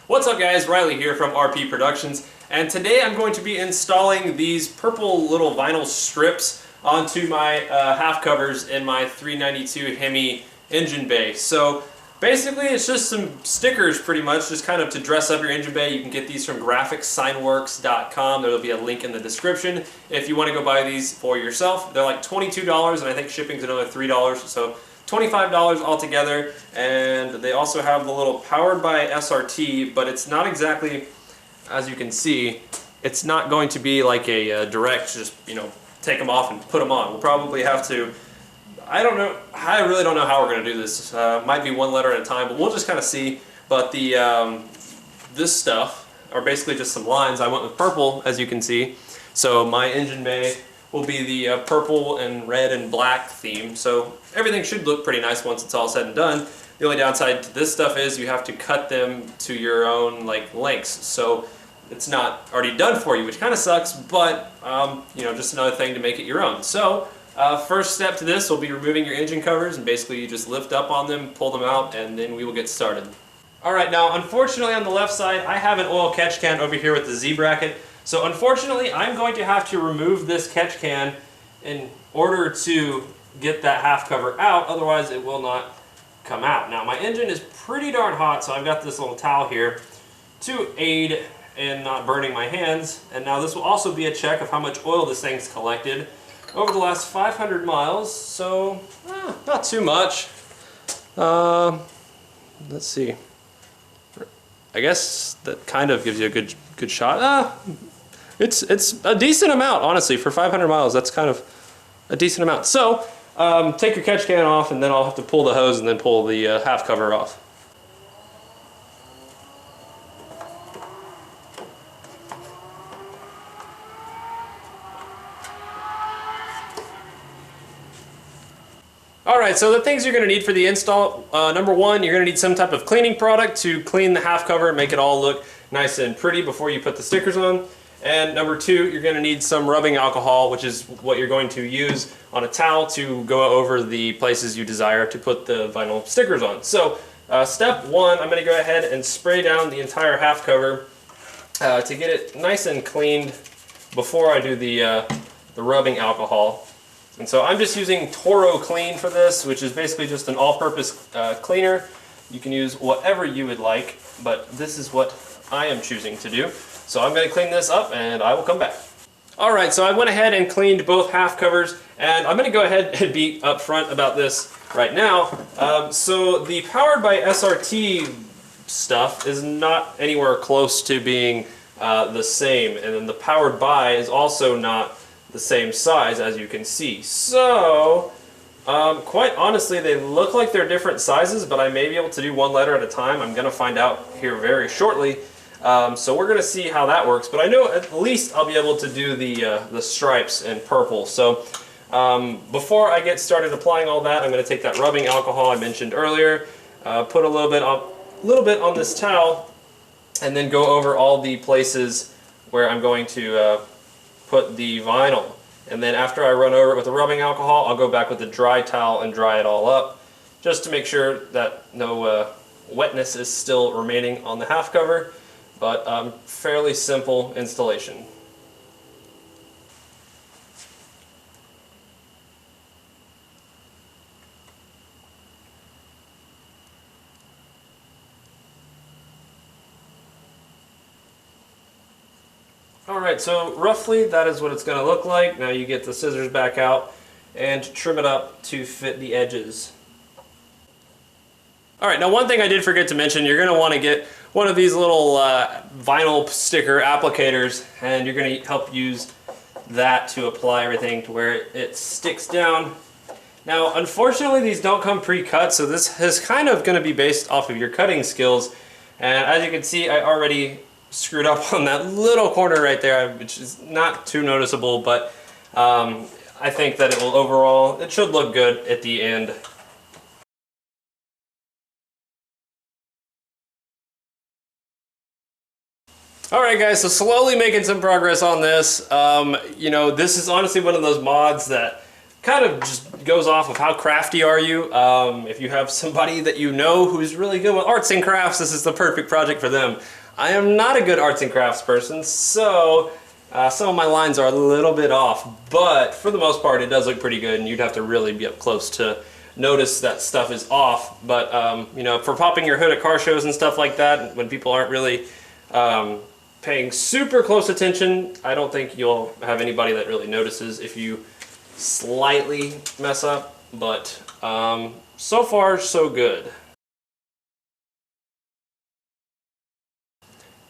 What's up guys, Riley here from RP Productions, and today I'm going to be installing these purple little vinyl strips onto my half covers in my 392 HEMI engine bay. So basically it's just some stickers pretty much, just kind of to dress up your engine bay. You can get these from Signworks.com. There'll be a link in the description if you want to go buy these for yourself. They're like $22 and I think shipping's another $3, so $25 altogether. And they also have the little powered by SRT, but it's not exactly, as you can see, it's not going to be like a direct just, take them off and put them on. We'll probably have to, I don't know, I really don't know how we're going to do this. Might be one letter at a time, but we'll just kind of see. But the this stuff are basically just some lines. I went with purple, as you can see. So my engine bay will be the purple and red and black theme. So everything should look pretty nice once it's all said and done. The only downside to this stuff is you have to cut them to your own lengths. So it's not already done for you, which kind of sucks, but just another thing to make it your own. So first step to this will be removing your engine covers, and basically you just lift up on them, pull them out, and then we will get started. Alright, now unfortunately on the left side I have an oil catch can over here with the Z bracket. So unfortunately I'm going to have to remove this catch can in order to get that half cover out, otherwise it will not come out. Now my engine is pretty darn hot, so I've got this little towel here to aid in not burning my hands. And now this will also be a check of how much oil this thing's collected over the last 500 miles, so not too much. Let's see. I guess that kind of gives you a good shot. It's a decent amount, honestly, for 500 miles. That's kind of a decent amount. So take your catch can off, and then I'll have to pull the hose and then pull the half cover off. Alright, so the things you're going to need for the install, number one, you're going to need some type of cleaning product to clean the half cover and make it all look nice and pretty before you put the stickers on. And number two, you're going to need some rubbing alcohol, which is what you're going to use on a towel to go over the places you desire to put the vinyl stickers on. So step one, I'm going to go ahead and spray down the entire half cover to get it nice and cleaned before I do the rubbing alcohol. And so I'm just using Toro Clean for this, which is basically just an all-purpose cleaner. You can use whatever you would like, but this is what I am choosing to do. So I'm going to clean this up and I will come back. Alright, so I went ahead and cleaned both half covers, and I'm going to go ahead and be upfront about this right now. So the powered by SRT stuff is not anywhere close to being the same, and then the powered by is also not the same size, as you can see. So quite honestly, they look like they're different sizes, but I may be able to do one letter at a time. I'm going to find out here very shortly. So we're going to see how that works, but I know at least I'll be able to do the stripes in purple. So before I get started applying all that, I'm going to take that rubbing alcohol I mentioned earlier, put a little bit on this towel, and then go over all the places where I'm going to put the vinyl. And then after I run over it with the rubbing alcohol, I'll go back with the dry towel and dry it all up, just to make sure that no wetness is still remaining on the half cover. But fairly simple installation. Alright, so roughly that is what it's going to look like. Now you get the scissors back out and trim it up to fit the edges. Alright, now one thing I did forget to mention, you're going to want to get one of these little vinyl sticker applicators, and you're going to help use that to apply everything to where it sticks down. Now unfortunately these don't come pre-cut, so this is kind of going to be based off of your cutting skills. And as you can see, I already screwed up on that little corner right there, which is not too noticeable, but I think that it should look good at the end. Alright guys, so slowly making some progress on this. This is honestly one of those mods that kind of just goes off of how crafty are you. If you have somebody that you know who's really good with arts and crafts, this is the perfect project for them. I am not a good arts and crafts person, so some of my lines are a little bit off, but for the most part it does look pretty good, and you'd have to really be up close to notice that stuff is off. But you know, for popping your hood at car shows and stuff like that, when people aren't really paying super close attention, I don't think you'll have anybody that really notices if you slightly mess up. But so far so good.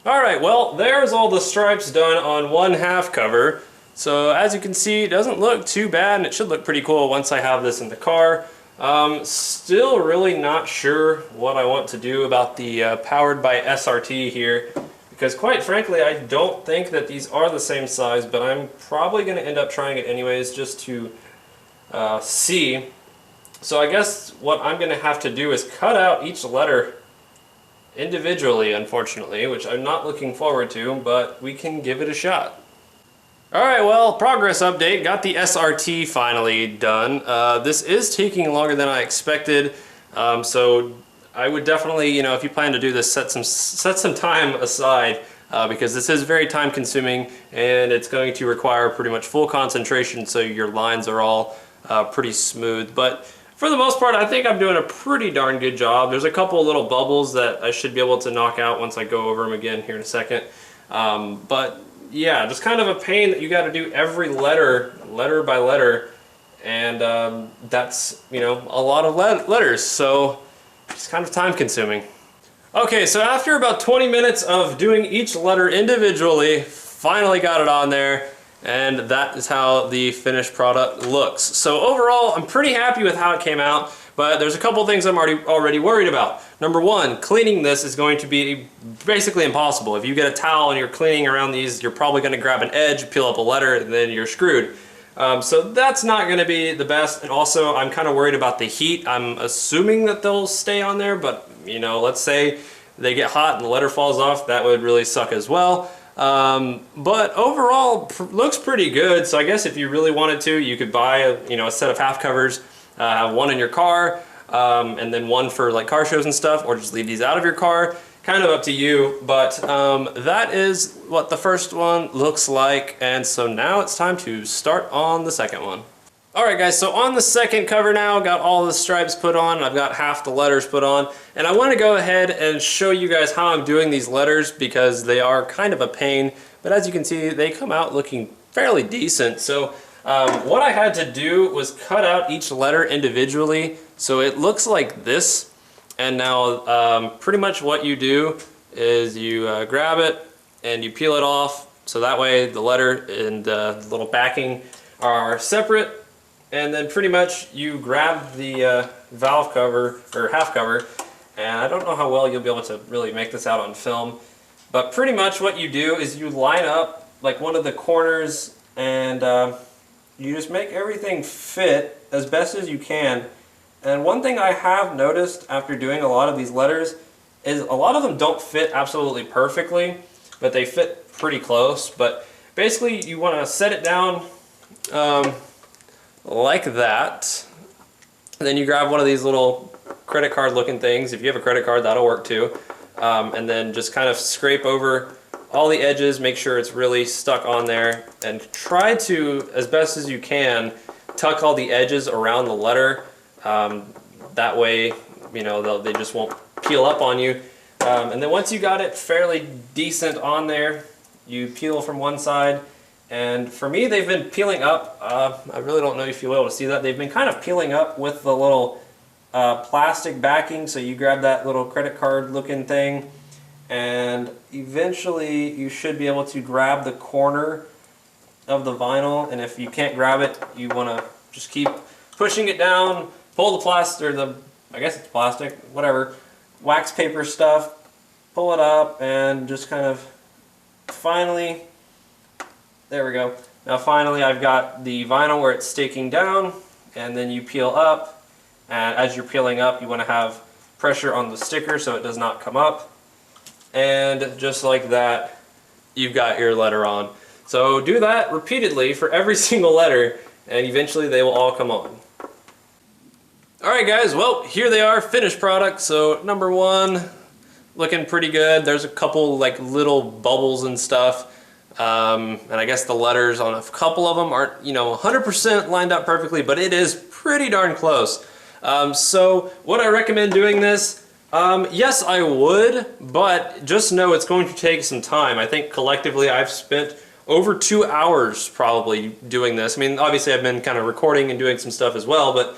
Alright, well, there's all the stripes done on one half cover. So as you can see, it doesn't look too bad, and it should look pretty cool once I have this in the car. Still really not sure what I want to do about the powered by SRT here, because quite frankly I don't think that these are the same size, but I'm probably going to end up trying it anyways just to see. So I guess what I'm going to have to do is cut out each letter individually, unfortunately, which I'm not looking forward to, but we can give it a shot. Alright, well, progress update. Got the SRT finally done. This is taking longer than I expected, so I would definitely, you know, if you plan to do this, set some time aside, because this is very time consuming, and it's going to require pretty much full concentration, so your lines are all pretty smooth. But for the most part, I think I'm doing a pretty darn good job. There's a couple little bubbles that I should be able to knock out once I go over them again here in a second. But yeah, just kind of a pain that you got to do every letter by letter, and that's, you know, a lot of letters, so it's kind of time consuming. Okay, so after about 20 minutes of doing each letter individually, finally got it on there. And that is how the finished product looks. So overall, I'm pretty happy with how it came out, but there's a couple things I'm already worried about. Number one, cleaning this is going to be basically impossible. If you get a towel and you're cleaning around these, you're probably going to grab an edge, peel up a letter, and then you're screwed. So that's not going to be the best. And also, I'm kind of worried about the heat. I'm assuming that they'll stay on there, but you know, let's say they get hot and the letter falls off, that would really suck as well. But overall looks pretty good. So I guess if you really wanted to, you could buy a set of half covers, have one in your car, and then one for like car shows and stuff, or just leave these out of your car. Kind of up to you, but that is what the first one looks like, and so now it's time to start on the second one. Alright guys, so on the second cover now, got all the stripes put on, I've got half the letters put on, and I want to go ahead and show you guys how I'm doing these letters because they are kind of a pain, but as you can see, they come out looking fairly decent. So what I had to do was cut out each letter individually, so it looks like this, and now pretty much what you do is you grab it and you peel it off, so that way the letter and the little backing are separate. And then pretty much you grab the valve cover, or half cover, and I don't know how well you'll be able to really make this out on film, but pretty much what you do is you line up like one of the corners, and you just make everything fit as best as you can. And one thing I have noticed after doing a lot of these letters is a lot of them don't fit absolutely perfectly, but they fit pretty close. But basically you want to set it down like that. And then you grab one of these little credit card looking things. If you have a credit card, that'll work too. And then just kind of scrape over all the edges, make sure it's really stuck on there, and try to, as best as you can, tuck all the edges around the letter. That way, you know, they just won't peel up on you. And then once you got it fairly decent on there, you peel from one side. And for me, they've been peeling up. I really don't know if you'll be able to see that. They've been kind of peeling up with the little plastic backing. So you grab that little credit card looking thing, and eventually you should be able to grab the corner of the vinyl. And if you can't grab it, you want to just keep pushing it down, pull the plastic, or I guess it's plastic, whatever, wax paper stuff, pull it up, and just kind of finally, there we go. Now finally I've got the vinyl where it's staking down, and then you peel up, and as you're peeling up you want to have pressure on the sticker so it does not come up, and just like that you've got your letter on. So do that repeatedly for every single letter, and eventually they will all come on. Alright guys, well, here they are, finished product. So number one, looking pretty good. There's a couple like little bubbles and stuff. And I guess the letters on a couple of them aren't, 100% lined up perfectly, but it is pretty darn close. So would I recommend doing this? Yes, I would, but just know it's going to take some time. I think collectively I've spent over 2 hours probably doing this. I mean, obviously I've been kind of recording and doing some stuff as well, but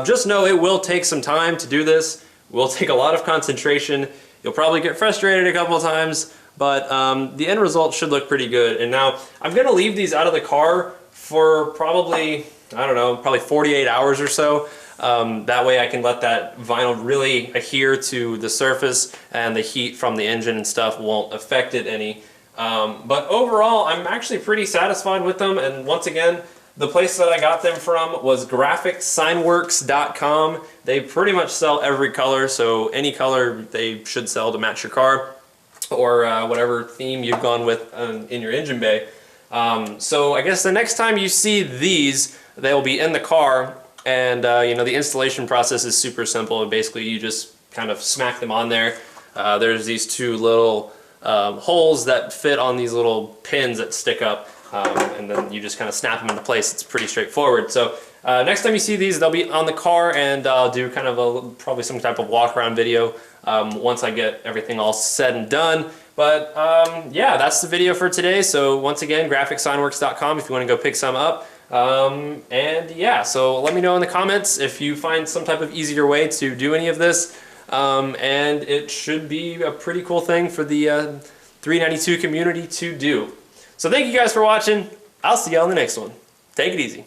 just know it will take some time to do this. It will take a lot of concentration. You'll probably get frustrated a couple of times, but the end result should look pretty good. And now I'm going to leave these out of the car for probably, I don't know, probably 48 hours or so. That way I can let that vinyl really adhere to the surface and the heat from the engine and stuff won't affect it any. But overall, I'm actually pretty satisfied with them. And once again, the place that I got them from was Signworks.com. They pretty much sell every color, so any color they should sell to match your car or whatever theme you've gone with in your engine bay. So I guess the next time you see these, they'll be in the car, and the installation process is super simple. Basically, you just kind of smack them on there. There's these two little holes that fit on these little pins that stick up. And then you just kind of snap them into place. It's pretty straightforward. So next time you see these, they'll be on the car, and I'll do kind of probably some type of walk around video once I get everything all said and done. But yeah, that's the video for today. So once again, graphicscignworks.com if you want to go pick some up. And yeah, so let me know in the comments if you find some type of easier way to do any of this. And it should be a pretty cool thing for the 392 community to do. So thank you guys for watching. I'll see you on the next one. Take it easy.